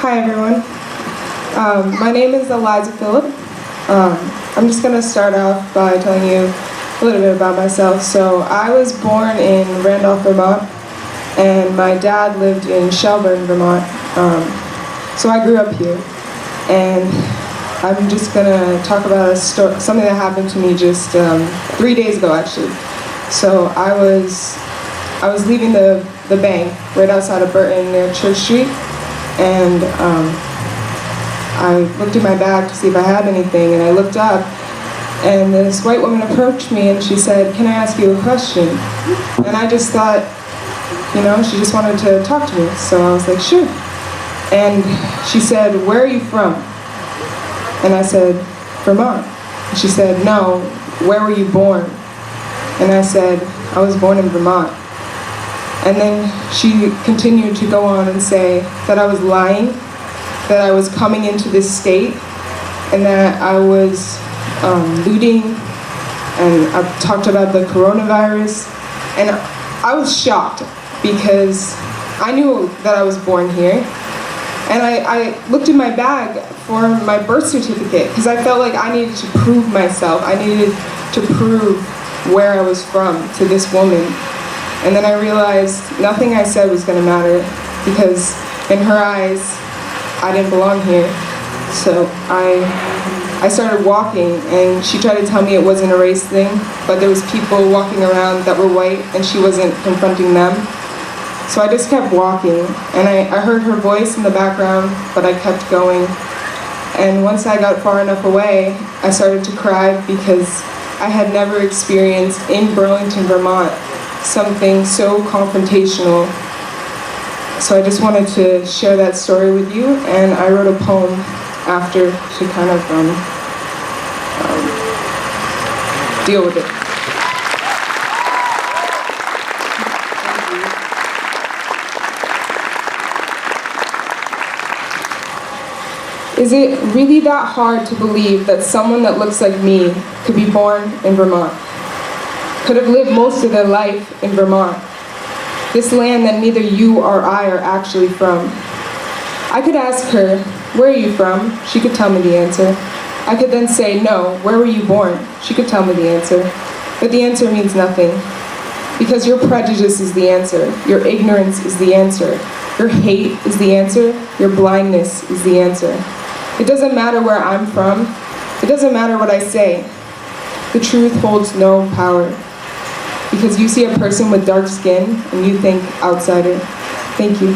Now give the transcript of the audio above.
Hi everyone. My name is Eliza Phillip. I'm just going to start off by telling you a little bit about myself. So I was born in Randolph, Vermont, and my dad lived in Shelburne, Vermont. So I grew up here, and I'm just going to talk about something that happened to me just 3 days ago, actually. So I was leaving the bank right outside of Burlington near Church Street, and I looked in my bag to see if I had anything, and I looked up, and this white woman approached me and she said, "Can I ask you a question?" And I just thought, she just wanted to talk to me, so I was like, "Sure." And she said, "Where are you from?" And I said, "Vermont." And she said, "No, where were you born?" And I said, "I was born in Vermont." And then she continued to go on and say that I was lying, that I was coming into this state, and that I was looting, and I talked about the coronavirus. And I was shocked because I knew that I was born here. And I looked in my bag for my birth certificate because I felt like I needed to prove myself. I needed to prove where I was from to this woman. And then I realized nothing I said was going to matter because in her eyes, I didn't belong here. So I started walking, and she tried to tell me it wasn't a race thing, but there was people walking around that were white, and she wasn't confronting them. So I just kept walking, and I heard her voice in the background, but I kept going. And once I got far enough away, I started to cry because I had never experienced in Burlington, Vermont, something so confrontational. So I just wanted to share that story with you, and I wrote a poem after to kind of deal with it. Is it really that hard to believe that someone that looks like me could be born in Vermont? Could have lived most of their life in Vermont, this land that neither you or I are actually from. I could ask her, "Where are you from?" She could tell me the answer. I could then say, "No, where were you born?" She could tell me the answer. But the answer means nothing, because your prejudice is the answer, your ignorance is the answer, your hate is the answer, your blindness is the answer. It doesn't matter where I'm from, it doesn't matter what I say. The truth holds no power. Because you see a person with dark skin and you think outsider. Thank you.